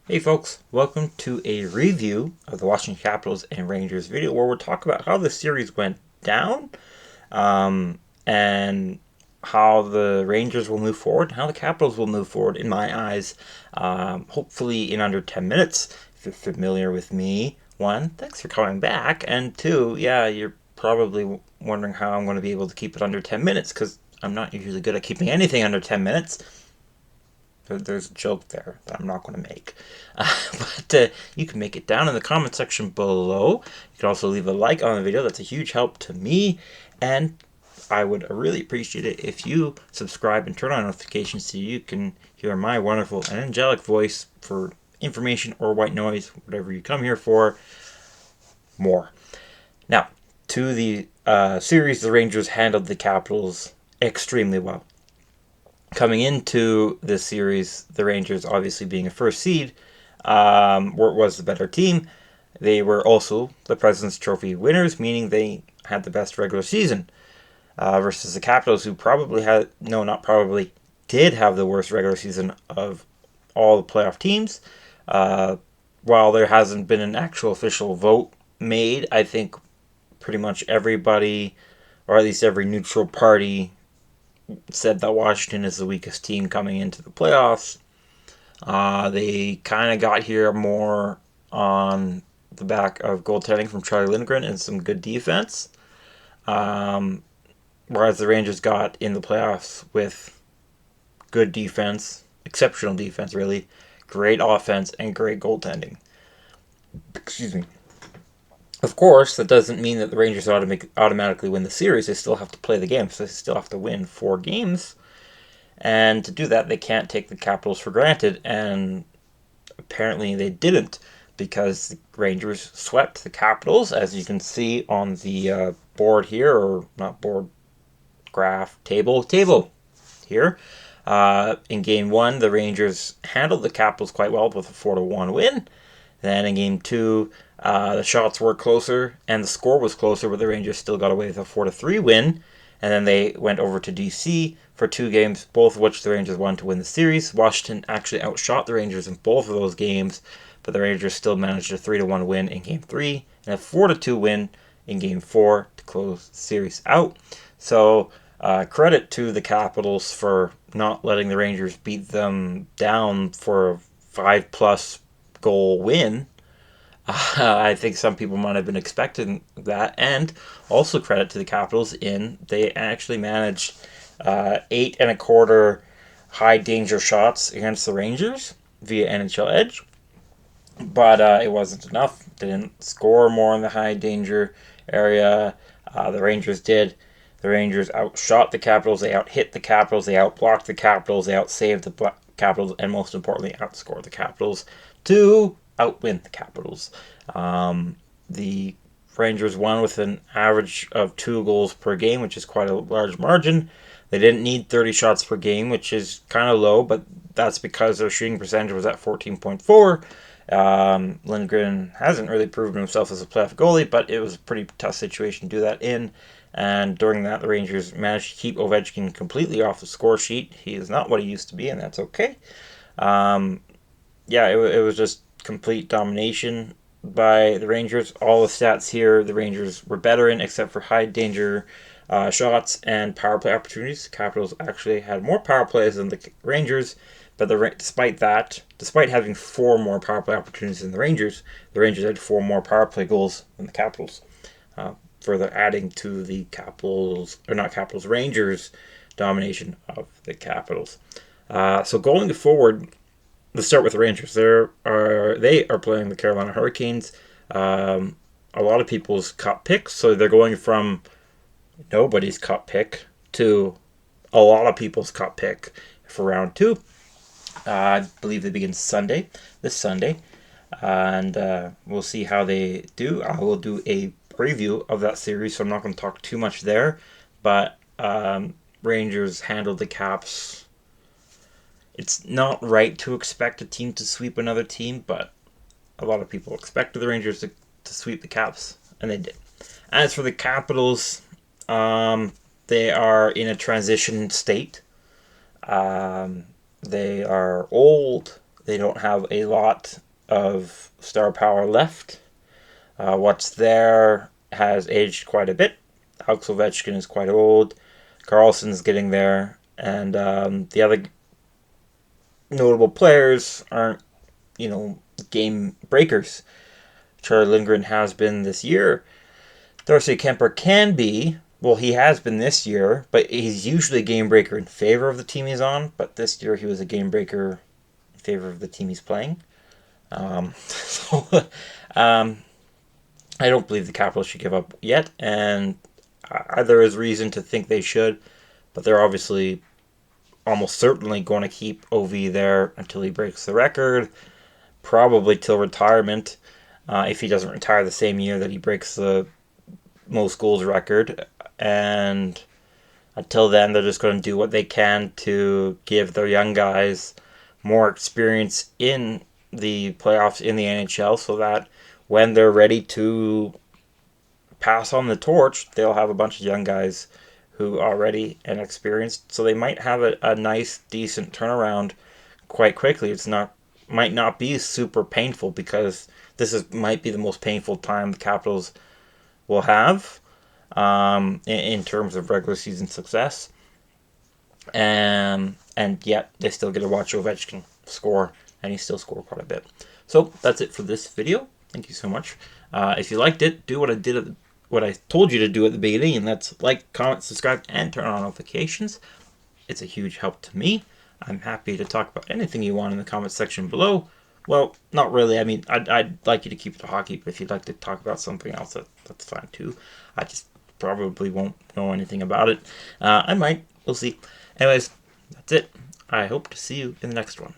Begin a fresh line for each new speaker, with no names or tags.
Hey folks, welcome to a review of the Washington Capitals and Rangers video where we'll talk about how the series went down and how the Rangers will move forward, how the Capitals will move forward in my eyes, hopefully in under 10 minutes. If you're familiar with me, one, thanks for coming back, and two, yeah, you're probably wondering how I'm going to be able to keep it under 10 minutes because I'm not usually good at keeping anything under 10 minutes. There's a joke there that I'm not going to make. But you can make it down in the comment section below. You can also leave a like on the video. That's a huge help to me. And I would really appreciate it if you subscribe and turn on notifications so you can hear my wonderful and angelic voice for information or white noise, whatever you come here for, more. Now, to the series, the Rangers handled the Capitals extremely well. Coming into this series, the Rangers, obviously being a first seed, was the better team. They were also the President's Trophy winners, meaning they had the best regular season. Versus the Capitals, who did have the worst regular season of all the playoff teams. While there hasn't been an actual official vote made, I think pretty much everybody, or at least every neutral party, said that Washington is the weakest team coming into the playoffs. They kind of got here more on the back of goaltending from Charlie Lindgren and some good defense. Whereas the Rangers got in the playoffs with good defense, exceptional defense, really, great offense, and great goaltending. Excuse me. Of course, that doesn't mean that the Rangers automatically win the series. They still have to play the game, so they still have to win 4 games. And to do that, they can't take the Capitals for granted, and apparently they didn't, because the Rangers swept the Capitals, as you can see on the board here, or not board, graph, table here. In Game 1, the Rangers handled the Capitals quite well with a 4-1 win. Then in Game 2, the shots were closer and the score was closer, but the Rangers still got away with a 4-3 win. And then they went over to DC for 2 games, both of which the Rangers won to win the series. Washington actually outshot the Rangers in both of those games, but the Rangers still managed a 3-1 win in Game 3 and a 4-2 win in Game 4 to close the series out. So credit to the Capitals for not letting the Rangers beat them down for a 5+ goal win. I think some people might have been expecting that, and also credit to the Capitals in they actually managed 8.25 high danger shots against the Rangers via NHL Edge, but it wasn't enough. They didn't score more in the high danger area. The Rangers did. The Rangers outshot the Capitals. They outhit the Capitals. They outblocked the Capitals. They outsaved the Capitals, and most importantly, outscored the Capitals to outwin the Capitals. The Rangers won with an average of 2 goals per game, which is quite a large margin. They didn't need 30 shots per game, which is kind of low, but that's because their shooting percentage was at 14.4. Lindgren hasn't really proven himself as a playoff goalie, but it was a pretty tough situation to do that in. And during that, the Rangers managed to keep Ovechkin completely off the score sheet. He is not what he used to be, and that's okay. It was just complete domination by the Rangers. All the stats here, the Rangers were better in, except for high danger shots and power play opportunities. The Capitals actually had more power plays than the Rangers, but despite having 4 more power play opportunities than the Rangers had 4 more power play goals than the Capitals. Further adding to the Rangers domination of the Capitals. So going forward, let's start with the Rangers. They are playing the Carolina Hurricanes. A lot of people's cup picks, so they're going from nobody's cup pick to a lot of people's cup pick for round 2. I believe they begin this Sunday, and we'll see how they do. I will do a preview of that series, so I'm not going to talk too much there, but Rangers handled the Caps. It's not right to expect a team to sweep another team, but a lot of people expected the Rangers to sweep the Caps, and they did. As for the Capitals, they are in a transition state. They are old. They don't have a lot of star power left. What's there has aged quite a bit. Alex Ovechkin is quite old. Carlson's getting there. And the other notable players aren't, game breakers. Charlie Lindgren has been this year. Darcy Kemper can be. Well, he has been this year, but he's usually a game breaker in favor of the team he's on. But this year he was a game breaker in favor of the team he's playing. I don't believe the Capitals should give up yet, and there is reason to think they should, but they're obviously almost certainly going to keep OV there until he breaks the record, probably till retirement, if he doesn't retire the same year that he breaks the most goals record. And until then, they're just going to do what they can to give their young guys more experience in the playoffs in the NHL, so that when they're ready to pass on the torch, they'll have a bunch of young guys who are ready and experienced. So they might have a nice, decent turnaround quite quickly. Might not be super painful, because might be the most painful time the Capitals will have in terms of regular season success. And yet they still get to watch Ovechkin score, and he still scored quite a bit. So that's it for this video. Thank you so much. If you liked it, do what I told you to do at the beginning, and that's like, comment, subscribe, and turn on notifications. It's a huge help to me. I'm happy to talk about anything you want in the comment section below. Well, not really. I mean, I'd like you to keep it to hockey, but if you'd like to talk about something else, that's fine too. I just probably won't know anything about it. I might. We'll see. Anyways, that's it. I hope to see you in the next one.